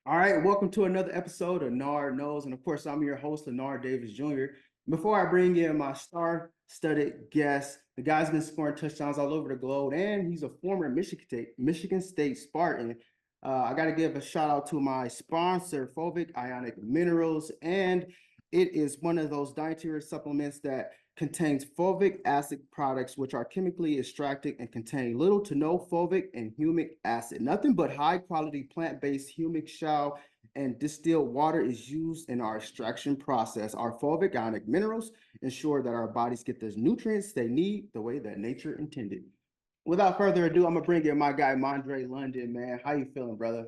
All right, welcome to another episode of Nard Knows. And of course, I'm your host, Nard Davis Jr. Before I bring in my star-studded guest, the guy's been scoring touchdowns all over the globe, and he's a former Michigan State Spartan. I got to give a shout out to my sponsor, Fulvic Ionic Minerals, and it is one of those dietary supplements that contains fulvic acid products, which are chemically extracted and contain little to no fulvic and humic acid. Nothing but high quality plant-based humic shell and distilled water is used in our extraction process. Our fulvic ionic minerals ensure that our bodies get the nutrients they need the way that nature intended. Without further ado, I'm gonna bring in my guy Madre London, man. How you feeling, brother?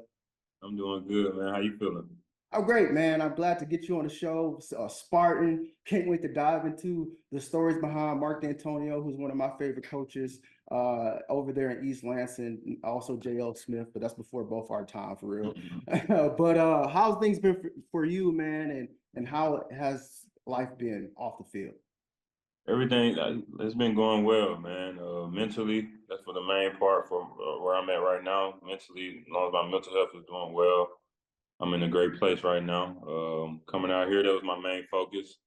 I'm doing good, man. How you feeling? Oh, great, man. I'm glad to get you on the show. Spartan. Can't wait to dive into the stories behind Mark Dantonio, who's one of my favorite coaches over there in East Lansing. Also, J.L. Smith, but that's before both our time for real. But how's things been for you, man? And how has life been off the field? Everything it's been going well, man. Mentally, that's for the main part for where I'm at right now. Mentally, as long as my mental health is doing well, I'm in a great place right now. Coming out here, that was my main focus.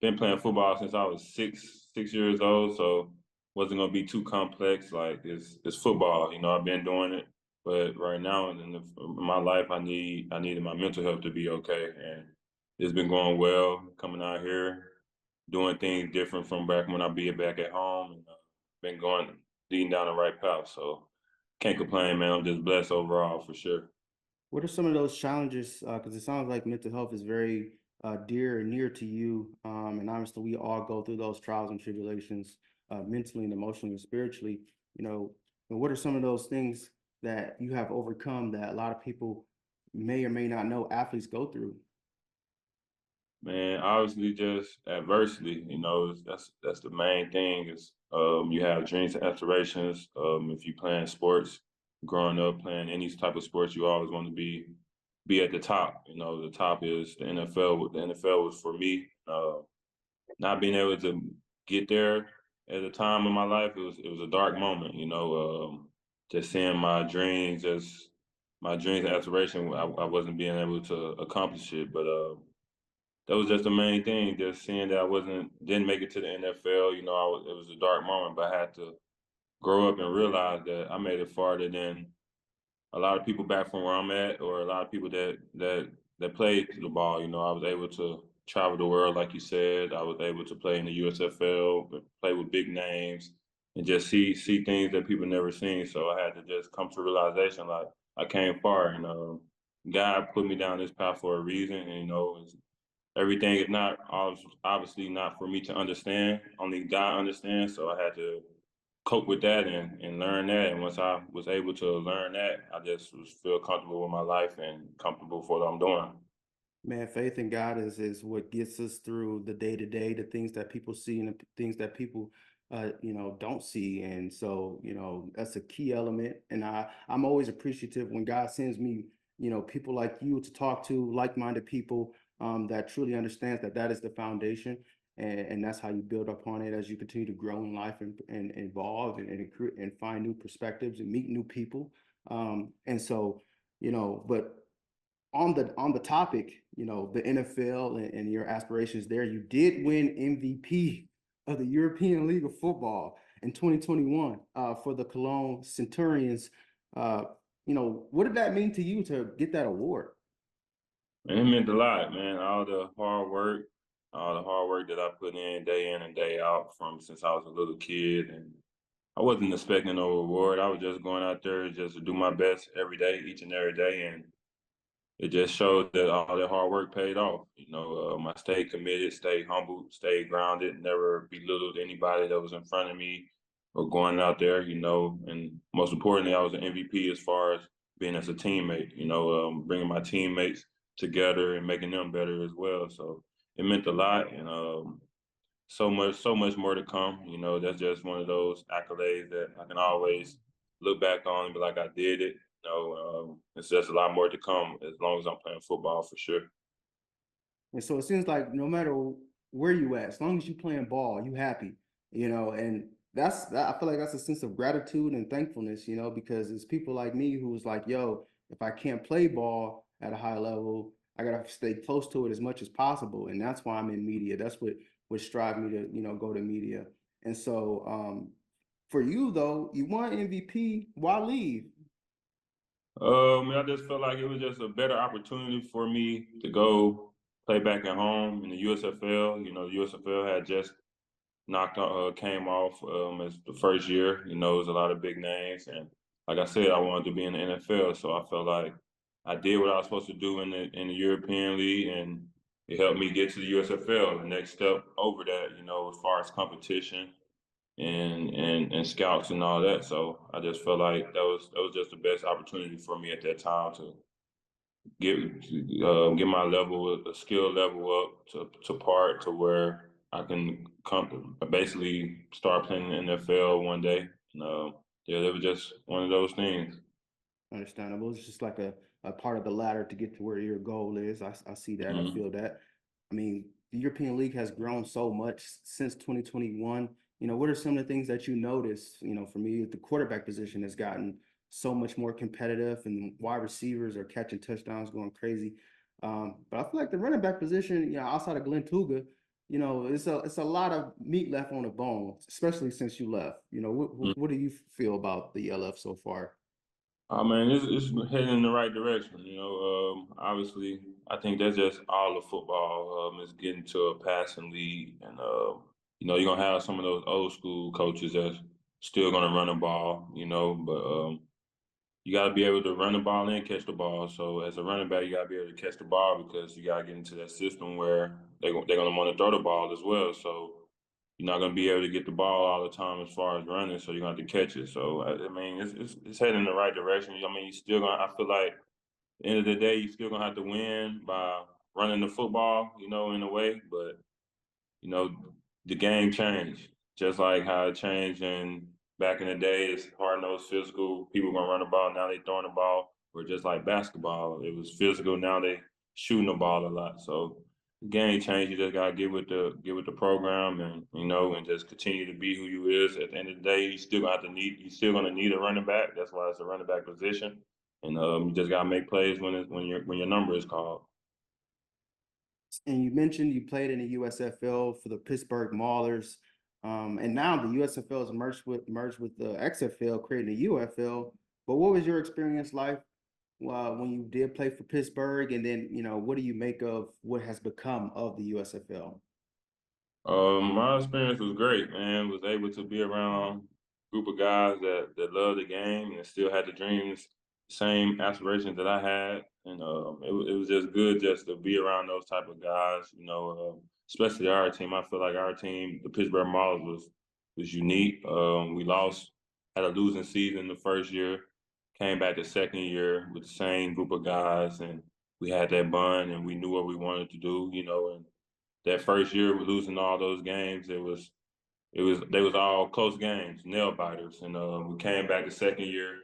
Been playing football since I was six years old, so wasn't gonna be too complex. Like it's football, I've been doing it, but right now in my life, I needed my mental health to be okay, and it's been going well. Coming out here, doing things different from back when I be back at home, and been going leading down the right path. So can't complain, man. I'm just blessed overall for sure. What are some of those challenges? Because it sounds like mental health is very dear and near to you. And obviously, we all go through those trials and tribulations mentally and emotionally and spiritually. You know, and what are some of those things that you have overcome that a lot of people may or may not know athletes go through? Man, obviously just adversity, that's the main thing is you have dreams and aspirations. If you playing sports, growing up playing any type of sports, you always want to be at the top. The top is the NFL. The NFL was for me. Not being able to get there at a time in my life, it was a dark moment, just seeing my dreams and aspirations, I wasn't being able to accomplish it. But that was just the main thing. Just seeing that didn't make it to the NFL. It was a dark moment, but I had to grow up and realize that I made it farther than a lot of people back from where I'm at, or a lot of people that played the ball. I was able to travel the world, like you said. I was able to play in the USFL, play with big names, and just see things that people never seen. So I had to just come to realization, like I came far, and God put me down this path for a reason. And everything is not obviously not for me to understand. Only God understands. So I had to cope with that and learn that. And once I was able to learn that, I just feel comfortable with my life and comfortable with what I'm doing. Man, faith in God is what gets us through the day to day, the things that people see and the things that people don't see. And so, that's a key element. And I'm always appreciative when God sends me, people like you to talk to, like-minded people that truly understands that that is the foundation. And that's how you build upon it as you continue to grow in life and evolve and find new perspectives and meet new people. And so, but on the topic, the NFL and your aspirations there, you did win MVP of the European League of Football in 2021 for the Cologne Centurions. Uh, what did that mean to you to get that award? And it meant a lot, man. All the hard work that I put in and day out from since I was a little kid. And I wasn't expecting no reward. I was just going out there just to do my best every day, each and every day. And it just showed that all that hard work paid off. I stayed committed, stayed humble, stayed grounded, never belittled anybody that was in front of me or going out there, and most importantly, I was an MVP as far as being as a teammate, bringing my teammates together and making them better as well. So it meant a lot. And so much more to come. That's just one of those accolades that I can always look back on and be like, I did it. It's just a lot more to come as long as I'm playing football for sure. And so it seems like no matter where you at, as long as you playing ball, you happy, and I feel like that's a sense of gratitude and thankfulness, because it's people like me who's like, yo, if I can't play ball at a high level, I gotta stay close to it as much as possible. And that's why I'm in media. That's what strive me to, go to media. And so for you though, you won MVP. Why leave? I just felt like it was just a better opportunity for me to go play back at home in the USFL. You know, the USFL had just came off as the first year. You know, it was a lot of big names, and like I said, I wanted to be in the NFL, so I felt like I did what I was supposed to do in the European League, and it helped me get to the USFL. The next step over that, you know, as far as competition and scouts and all that. So I just felt like that was just the best opportunity for me at that time to get my level, the skill level up to part to where I can come basically start playing in the NFL one day. And, yeah, it was just one of those things. Understandable. It's just like a part of the ladder to get to where your goal is. I see that. I Mm-hmm. feel that. I mean, the European League has grown so much since 2021. What are some of the things that you notice? For me, the quarterback position has gotten so much more competitive, and wide receivers are catching touchdowns, going crazy. But I feel like the running back position, outside of Glenn Tuga, it's a lot of meat left on the bone, especially since you left. What do you feel about the LF so far? I mean, it's heading in the right direction. You know, obviously, I think that's just all of football. Is getting to a passing league, and you know, you're gonna have some of those old school coaches that's still gonna run the ball. You know, but you got to be able to run the ball and catch the ball. So as a running back, you got to be able to catch the ball because you got to get into that system where they're going to want to throw the ball as well. So you're not going to be able to get the ball all the time as far as running. So you're going to have to catch it. So I mean, it's heading in the right direction. I mean, you still going. I feel like at the end of the day, you still going to have to win by running the football. You know, in a way, but you know, the game changed, just like how it changed in back in the day. It's hard-nosed, physical. People gonna run the ball. Now they throwing the ball. Or just like basketball, it was physical. Now they shooting the ball a lot. So the game changed. You just gotta get with the program, and and just continue to be who you is. At the end of the day, you still gonna need a running back. That's why it's a running back position. And you just gotta make plays when your number is called. And you mentioned you played in the USFL for the Pittsburgh Maulers, and now the USFL is merged with the XFL, creating the UFL. But what was your experience like when you did play for Pittsburgh, and then what do you make of what has become of the USFL? My experience was great, man. Was able to be around a group of guys that love the game and still had the dreams, same aspirations that I had, and it was just good just to be around those type of guys. Especially our team. I feel like our team, the Pittsburgh Maulers, was unique. We lost, had a losing season the first year, came back the second year with the same group of guys, and we had that bond, and we knew what we wanted to do. And that first year, we losing all those games. They was all close games, nail biters, and we came back the second year.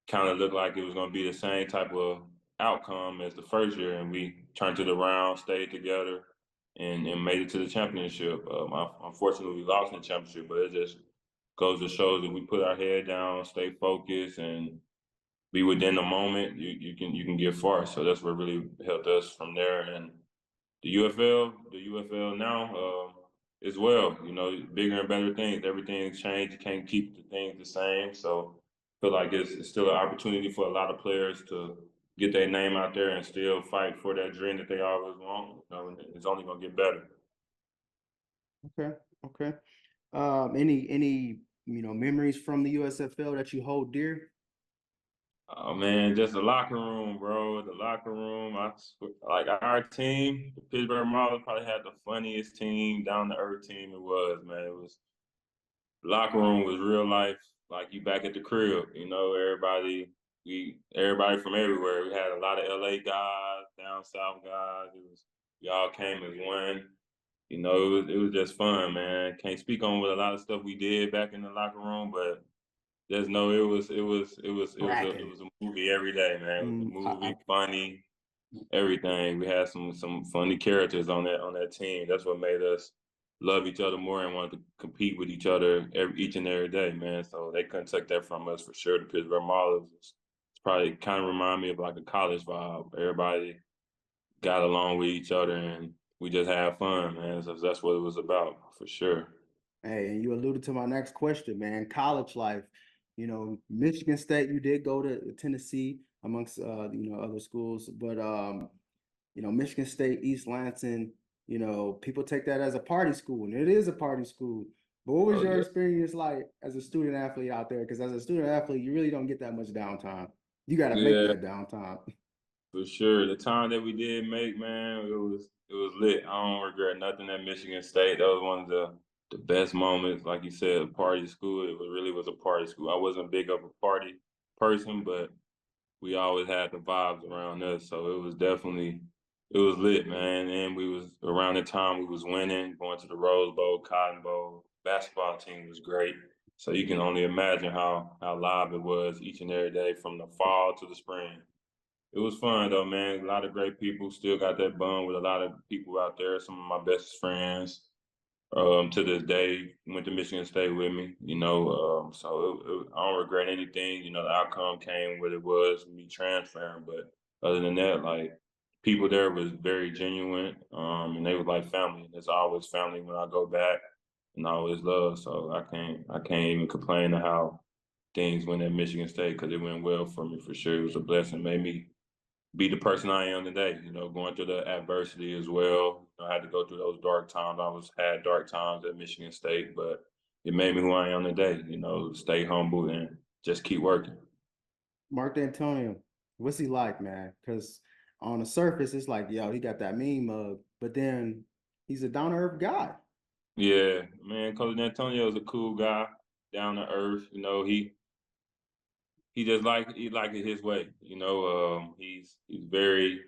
Kind of looked like it was going to be the same type of outcome as the first year, and we turned it around, stayed together, and made it to the championship. Unfortunately, we lost in the championship, but it just goes to show that we put our head down, stay focused, and be within the moment. You can get far. So that's what really helped us from there. And the UFL now as well. Bigger and better things. Everything's changed. You can't keep the things the same. So I feel like it's still an opportunity for a lot of players to get their name out there and still fight for that dream that they always want. And it's only gonna get better. Okay, okay. Any memories from the USFL that you hold dear? Oh man, just the locker room, bro. The locker room. Like our team, the Pittsburgh Maulers probably had the funniest team, down to earth team it was, man. It was locker room was real life, like you back at the crib. Everybody from everywhere. We had a lot of LA guys, down south guys. We all came as one. It was just fun, man. Can't speak on what a lot of stuff we did back in the locker room, but just know it was a movie every day, man. It was a Mm, movie, funny, everything. We had some funny characters on that team. That's what made us love each other more and wanted to compete with each other each and every day, man. So they couldn't take that from us for sure. The Pittsburgh Maulers was probably kind of remind me of like a college vibe. Everybody got along with each other and we just had fun, man. So that's what it was about for sure. Hey, and you alluded to my next question, man. College life, Michigan State, you did go to Tennessee amongst other schools, but Michigan State, East Lansing, people take that as a party school, and it is a party school. But what was Oh your yeah, experience like as a student athlete out there? Because as a student athlete, you really don't get that much downtime. You got to make yeah, that downtime. for sure. The time that we did make, man, it was lit. I don't regret nothing at Michigan State. That was one of the best moments. Like you said, a party school. It really was a party school. I wasn't big of a party person, but we always had the vibes around us. So it was lit, man. And we was around the time we was winning, going to the Rose Bowl, Cotton Bowl. Basketball team was great. So you can only imagine how live it was each and every day from the fall to the spring. It was fun though, man. A lot of great people. Still got that bond with a lot of people out there. Some of my best friends to this day went to Michigan State with me. So I don't regret anything. The outcome came what it was, me transferring. But other than that, like people there was very genuine, and they was like family. It's always family when I go back, and I always love. So I can't even complain of how things went at Michigan State because it went well for me for sure. It was a blessing. Made me be the person I am today, going through the adversity as well. I had to go through those dark times. Had dark times at Michigan State, but it made me who I am today, stay humble and just keep working. Mark Dantonio, what's he like, man? Because on the surface, it's like, yo, he got that mean mug, but then he's a down to earth guy. Yeah, man, Coach Antonio is a cool guy, down to earth. He just he like it his way. He's very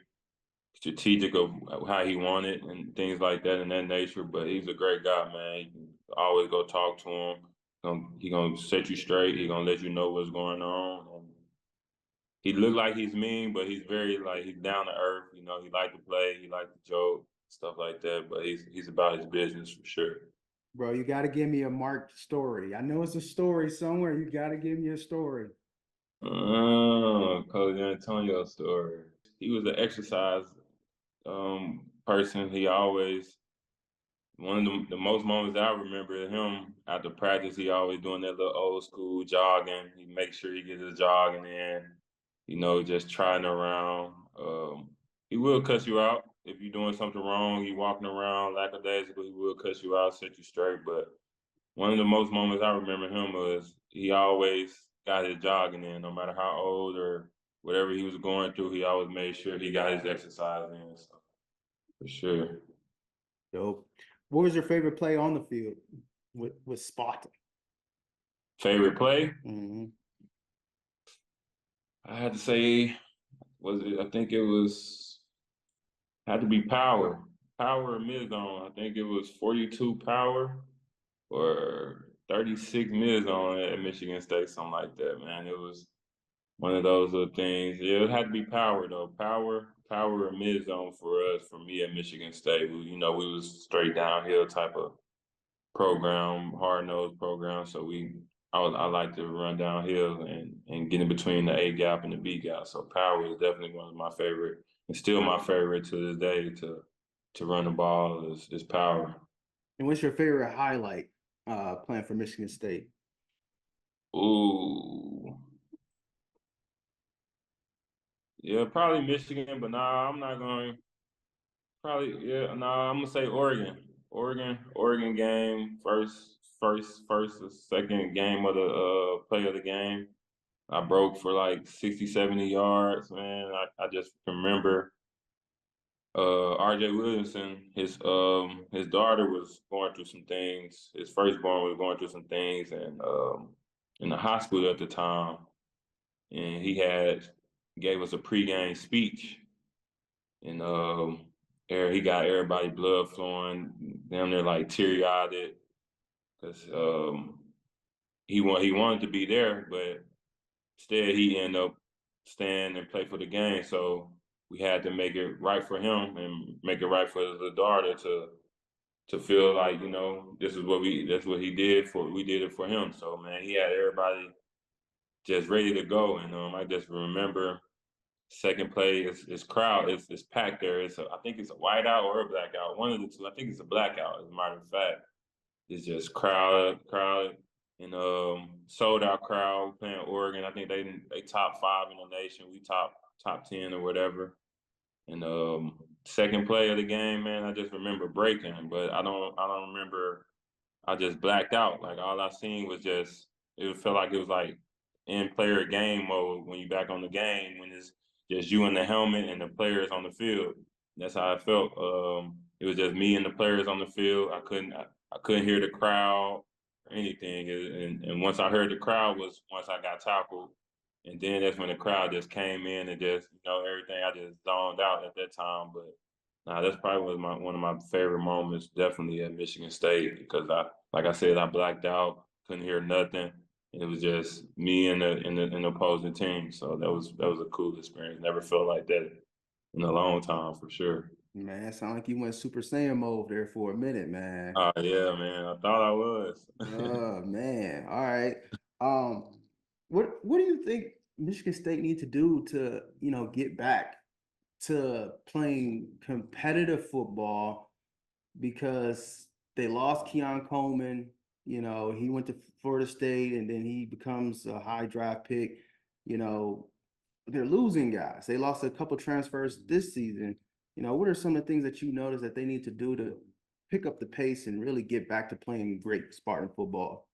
strategic of how he wanted and things like that in that nature. But he's a great guy, man. You can always go talk to him. He gonna set you straight. He gonna let you know what's going on. And he look like he's mean, but he's very he's down to earth. He like to play. He like to joke, stuff like that. But he's about his business for sure. Bro, you got to give me a Mark story. I know it's a story somewhere. You got to give me a story. Oh, Coach Antonio story. He was an exercise person. He always one of the most moments I remember him after practice, he always doing that little old school jogging. He makes sure he gets his jogging in, just trotting around. He will cuss you out if you're doing something wrong. You walking around lackadaisical, he will cuss you out, set you straight. But one of the most moments I remember him was he always got his jogging in, no matter how old or whatever he was going through. He always made sure he got his exercise in. So for sure. Dope. What was your favorite play on the field with Sparta? Favorite play? Mm-hmm. I had to say, I think it was had to be power, power or mid zone. I think it was 42 power or 36 mid zone at Michigan State, something like that. Man, it was one of those little things. Yeah, it had to be power though. Power or mid zone for us, for me at Michigan State. We was straight downhill type of program, hard nosed program. So I like to run downhill and get in between the A gap and the B gap. So power is definitely one of my favorite, and still my favorite to this day to run the ball is power. And what's your favorite highlight playing for Michigan State? Ooh, yeah, probably Michigan, but nah, I'm not going. Probably yeah, nah, I'm gonna say Oregon. Oregon game, first or second game of the play of the game. I broke for like 60, 70 yards, man. I just remember RJ Williamson, his daughter was going through some things. His firstborn was going through some things and in the hospital at the time. And he had gave us a pregame speech and he got everybody blood flowing, damn near like teary-eyed because he wanted to be there, but instead he ended up staying and play for the game. So we had to make it right for him and make it right for the daughter to feel like, this is what that's what he did we did it for him. So man, he had everybody just ready to go. And I just remember second play, it's crowd, it's packed there. I think it's a whiteout or a blackout, one of the two. I think it's a blackout, as a matter of fact. It's just crowded, and sold out crowd playing Oregon. I think they top 5 in the nation. We top 10 or whatever. And second play of the game, man, I just remember breaking, but I don't remember. I just blacked out. Like all I seen was just it felt like it was like in player game mode when you back on the game when it's just you in the helmet and the players on the field. That's how I felt. It was just me and the players on the field. I couldn't hear the crowd or anything. And once I heard the crowd was once I got tackled. And then that's when the crowd just came in and just, everything. I just zoned out at that time. But nah, that's probably one of my favorite moments, definitely at Michigan State, because like I said, I blacked out, couldn't hear nothing. It was just me and the opposing team. So that was a cool experience. Never felt like that in a long time for sure. Man, it sound like you went Super Saiyan mode there for a minute, man. Yeah, man. I thought I was. Oh man. All right. What do you think Michigan State need to do to, get back to playing competitive football because they lost Keon Coleman. He went to Florida State and then he becomes a high draft pick. You know, they're losing guys. They lost a couple transfers this season. What are some of the things that you notice that they need to do to pick up the pace and really get back to playing great Spartan football?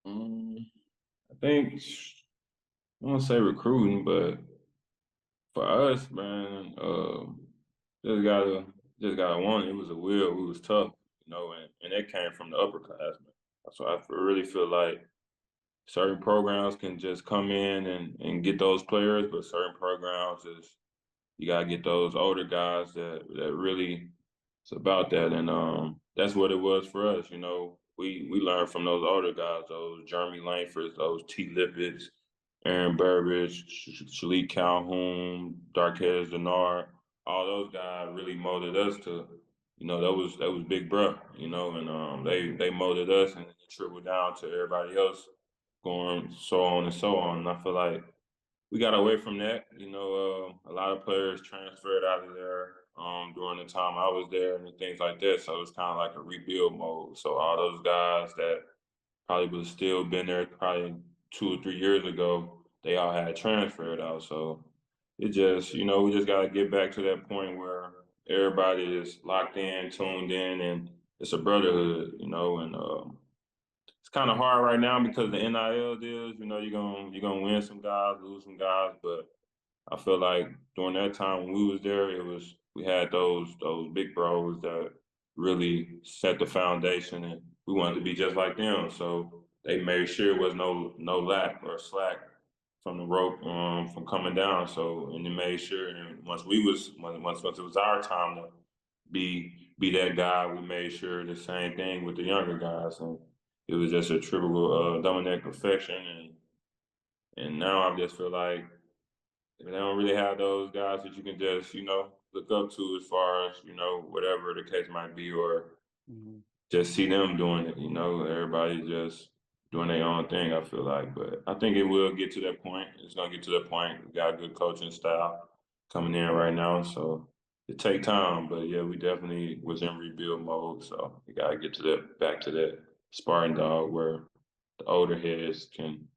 I think I won't say recruiting, but for us, man, just gotta just gotta want it. It was a will. We was tough, and that came from the upperclassmen. So I really feel like certain programs can just come in and get those players, but certain programs is you gotta get those older guys that really it's about that. And that's what it was for us. We learned from those older guys, those Jeremy Langfords, those T. Lippett's, Aaron Burbridge, Shalik Calhoun, Darquez Denard, all those guys really molded us to, that was big bro, and they molded us and it trickled down to everybody else going so on and so on. And I feel like we got away from that. A lot of players transferred out of there during the time I was there and things like that. So it's kind of like a rebuild mode. So all those guys that probably would have still been there probably 2 or 3 years ago, they all had transferred out. So it just, we just got to get back to that point where everybody is locked in, tuned in, and it's a brotherhood, and it's kind of hard right now because the NIL deals. You're gonna win some guys, lose some guys, but I feel like during that time when we was there, we had those big bros that really set the foundation, and we wanted to be just like them. So they made sure it was no lack or slack from the rope from coming down. So and they made sure, and once it was our time to be that guy, we made sure the same thing with the younger guys, and it was just a triple dominic affection, and now I just feel like they don't really have those guys that you can just look up to as far as whatever the case might be, or Mhm. just see them doing it. Everybody just doing their own thing. I feel like, but I think it will get to that point. It's gonna get to that point. We got a good coaching style coming in right now, so it take time. But yeah, we definitely was in rebuild mode. So we gotta get to that back to that Spartan dog where the older heads can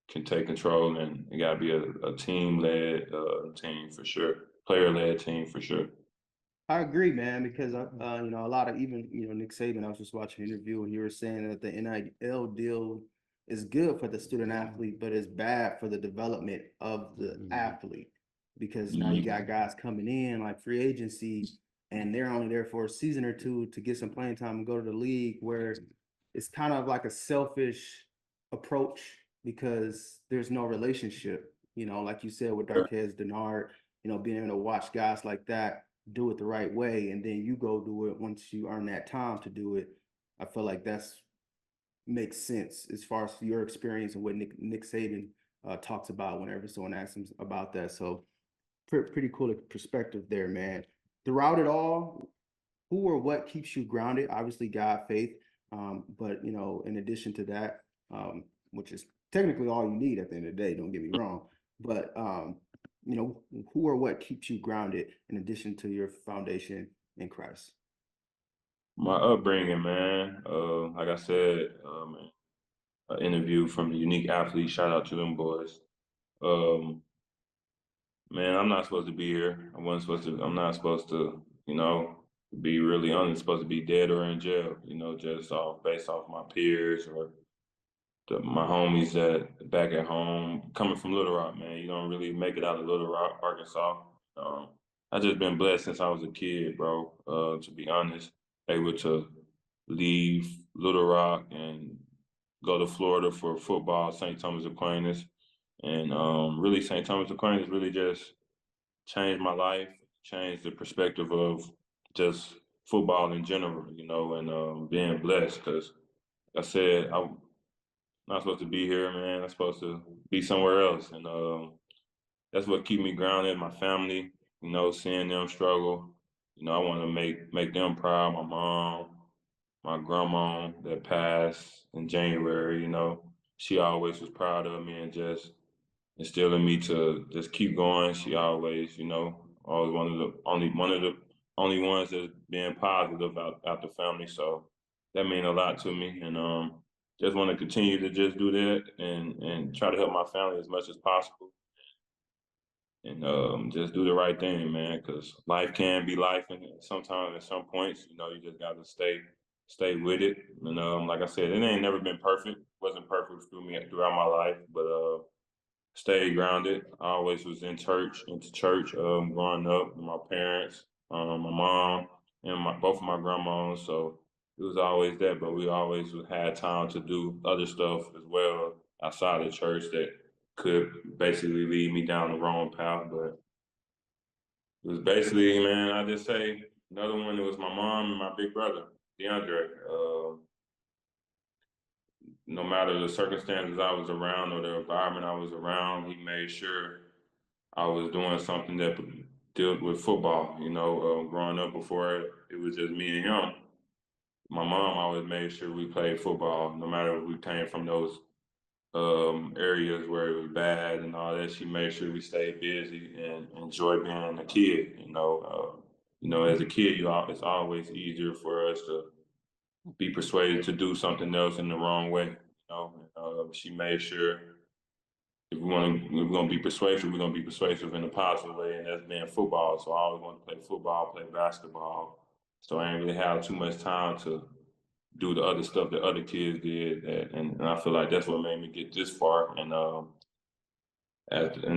take control, and it gotta be a team led team for sure, player led team for sure. I agree, man, because a lot of even Nick Saban. I was just watching an interview and you were saying that the NIL deal is good for the student athlete, but it's bad for the development of the athlete because now you got guys coming in like free agency and they're only there for a season or two to get some playing time and go to the league where it's kind of like a selfish approach because there's no relationship. Like you said with Darquez Denard, being able to watch guys like that do it the right way, and then you go do it once you earn that time to do it. I feel like that's makes sense as far as your experience and what Nick Saban talks about whenever someone asks him about that. So pretty cool perspective there, man. Throughout it all, who or what keeps you grounded? Obviously, God, faith, but in addition to that, which is technically all you need at the end of the day, don't get me wrong. But who or what keeps you grounded in addition to your foundation in Christ? My upbringing, man. Like I said, an interview from the Unique Athlete. Shout out to them boys. Um, Man, I'm not supposed to be here. I wasn't supposed to. I'm not supposed to. Be really honest. Supposed to be dead or in jail. Just off based off my peers or my homies that back at home. Coming from Little Rock, man, you don't really make it out of Little Rock, Arkansas. I just been blessed since I was a kid, bro. To be honest, able to leave Little Rock and go to Florida for football, St. Thomas Aquinas, and really St. Thomas Aquinas really just changed my life, changed the perspective of just football in general, and being blessed because like I said I'm not supposed to be here, man. I'm supposed to be somewhere else, and that's what keep me grounded. My family, seeing them struggle. I want to make them proud. My mom, my grandma that passed in January. She always was proud of me and just instilling me to just keep going. She always, always one of the only ones that's being positive out the family. So that means a lot to me, and just want to continue to just do that and try to help my family as much as possible, and just do the right thing, man. Because life can be life, and sometimes at some points, you just got to stay with it. And like I said, it ain't never been perfect. Wasn't perfect throughout my life, but stayed grounded. I always was into church, growing up with my parents, my mom, and both of my grandmas. So it was always that, but we always had time to do other stuff as well outside of church that could basically lead me down the wrong path. But it was basically, man, I just say another one. It was my mom and my big brother, DeAndre. No matter the circumstances I was around or the environment I was around, he made sure I was doing something that dealt with football. Growing up before it was just me and him. My mom always made sure we played football, no matter if we came from those areas where it was bad and all that. She made sure we stayed busy and enjoy being a kid. As a kid, it's always easier for us to be persuaded to do something else in the wrong way. She made sure if we're gonna be persuasive, we're gonna be persuasive in a positive way, and that's being football. So I always want to play football, play basketball. So I didn't really have too much time to do the other stuff that other kids did, and I feel like that's what made me get this far. And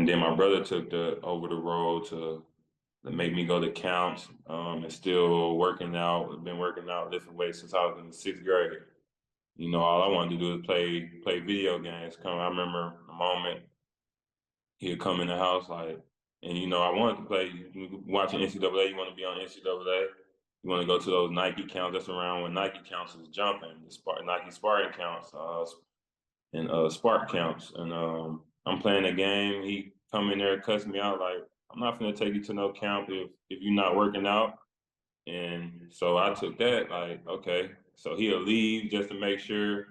then my brother took over the role to make me go to camps, and still working out. I've been working out, lifting weights since I was in the 6th grade. All I wanted to do is play video games. I remember the moment he'd come in the house like, and I wanted to play. Watching NCAA, you want to be on NCAA. You want to go to those Nike counts. That's around when Nike counts was jumping. Nike Spartan counts, and Spark counts. And I'm playing a game. He come in there and cuss me out like, I'm not gonna take you to no camp if you're not working out. And so I took that like, okay. So he'll leave just to make sure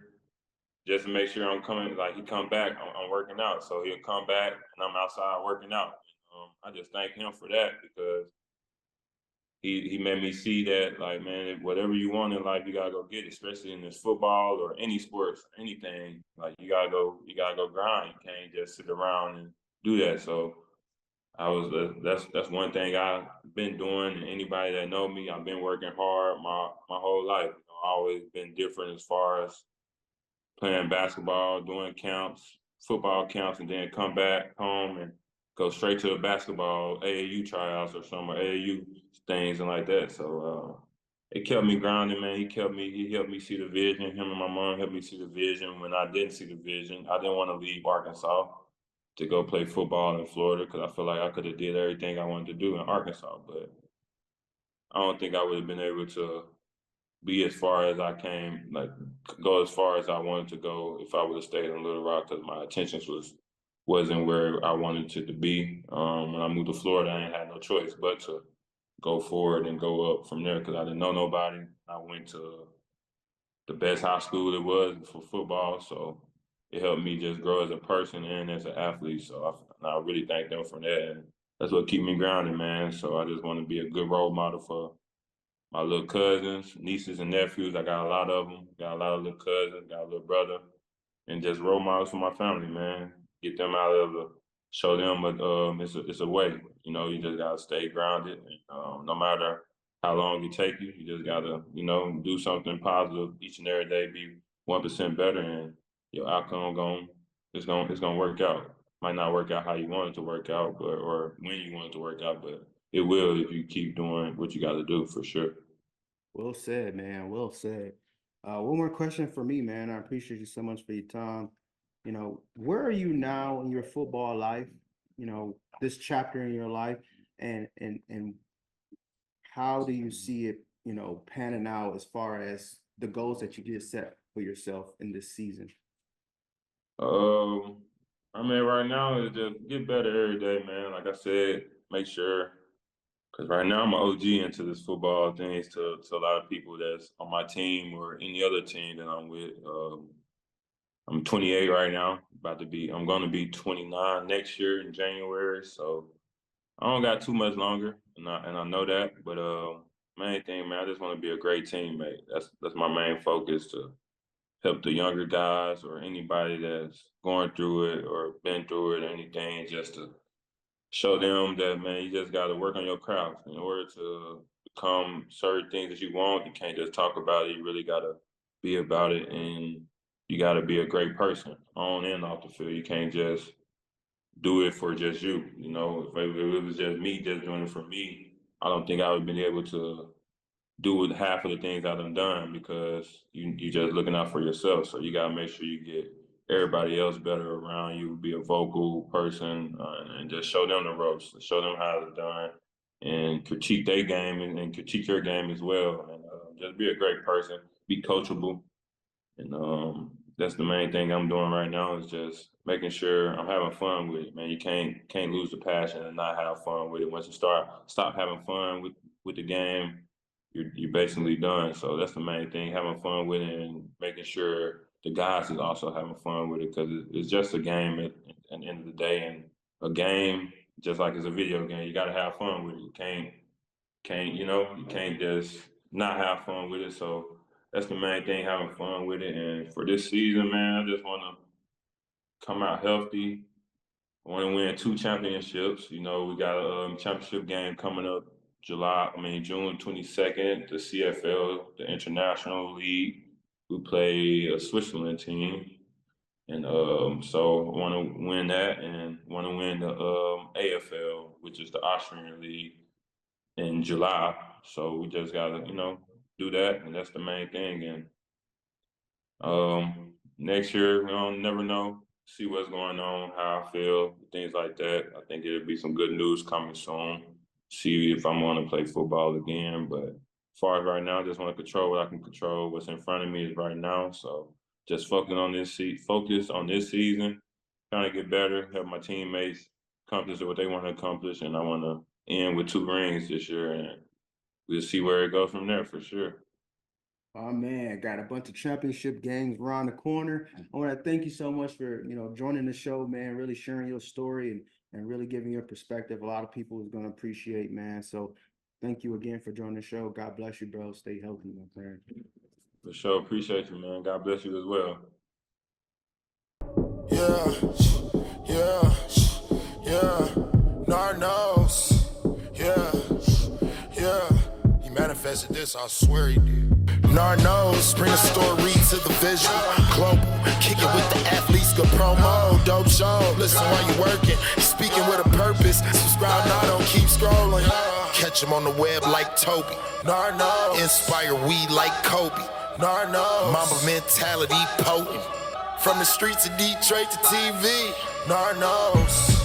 I'm coming. Like he come back, I'm working out. So he'll come back and I'm outside working out. I just thank him for that because he made me see that like, man, whatever you want in life, you gotta go get it, especially in this football or any sports, anything. Like you gotta go grind. You can't just sit around and do that. So that's one thing I've been doing. And anybody that know me, I've been working hard my whole life. I've always been different as far as playing basketball, doing camps, football camps, and then come back home and go straight to the basketball AAU tryouts or some AAU things and like that. So it kept me grounded, man. He helped me see the vision. Him and my mom helped me see the vision when I didn't see the vision. I didn't want to leave Arkansas to go play football in Florida because I feel like I could have did everything I wanted to do in Arkansas, but I don't think I would have been able to be as far as I came, like go as far as I wanted to go if I would have stayed in Little Rock because my attentions wasn't where I wanted it to be. When I moved to Florida, I ain't had no choice but to go forward and go up from there because I didn't know nobody. I went to the best high school it was for football, so it helped me just grow as a person and as an athlete. So I really thank them for that. And that's what keep me grounded, man. So I just want to be a good role model for my little cousins, nieces, and nephews. I got a lot of them. Got a lot of little cousins. Got a little brother, and just role models for my family, man. Get them out of show them, but it's a way. You know, you just gotta stay grounded. No matter how long it take you, you just gotta, do something positive each and every day. Be 1% better, and your outcome it's gonna work out. Might not work out how you want it to work out, but or when you want it to work out, but it will if you keep doing what you got to do for sure. Well said, man. Well said. One more question for me, man. I appreciate you so much for your time. Where are you now in your football life? This chapter in your life, and how do you see it, panning out as far as the goals that you just set for yourself in this season? Um, I mean, right now is just get better every day, man. Like I said, make sure because right now I'm an OG into this football things to a lot of people that's on my team or any other team that I'm with. I'm 28 right now, I'm going to be 29 next year in January. So I don't got too much longer, and I know that. But main thing, man, I just want to be a great teammate. That's my main focus to help the younger guys or anybody that's going through it or been through it or anything, just to show them that, man, you just got to work on your craft in order to become certain things that you want. You can't just talk about it. You really got to be about it, and you got to be a great person on and off the field. You can't just do it for just you. If it was just me just doing it for me, I don't think I would have been able to do with half of the things I've done because you just looking out for yourself. So you gotta make sure you get everybody else better around you, be a vocal person, and just show them the ropes, show them how it's done, and critique their game and critique your game as well. And just be a great person, be coachable. And that's the main thing I'm doing right now is just making sure I'm having fun with it, man. You can't lose the passion and not have fun with it. Once you stop having fun with the game, you're basically done. So that's the main thing, having fun with it and making sure the guys is also having fun with it because it's just a game at the end of the day. And a game, just like it's a video game, you got to have fun with it. You can't just not have fun with it. So that's the main thing, having fun with it. And for this season, man, I just want to come out healthy. I want to win 2 championships. We got a championship game coming up June 22nd, the CFL, the International League. We play a Switzerland team. And so I want to win that and want to win the AFL, which is the Austrian League, in July. So we just got to, do that. And that's the main thing. And next year, we don't never know. See what's going on, how I feel, things like that. I think it'll be some good news coming soon. See if I'm going to play football again. But as far as right now, I just want to control what I can control. What's in front of me is right now. So just focus on this season, trying to get better, help my teammates accomplish what they want to accomplish. And I want to end with 2 rings this year. And we'll see where it goes from there for sure. Oh man, got a bunch of championship games around the corner. I want to thank you so much for, joining the show, man, really sharing your story and really giving your perspective. A lot of people is going to appreciate, man. So thank you again for joining the show. God bless you, bro. Stay healthy, my friend. For sure. Appreciate you, man. God bless you as well. Yeah. Nard Knows. Yeah. He manifested this, I swear he did. Nard Knows, bring the story to the visual. Global, kick it with the athletes, good promo, dope show. Listen while you working, speaking with a purpose. Subscribe now, don't keep scrolling. Catch him on the web like Toby. Nard Knows, inspire weed like Kobe. Nard Knows, Mamba mentality potent. From the streets of Detroit to TV. Nard Knows.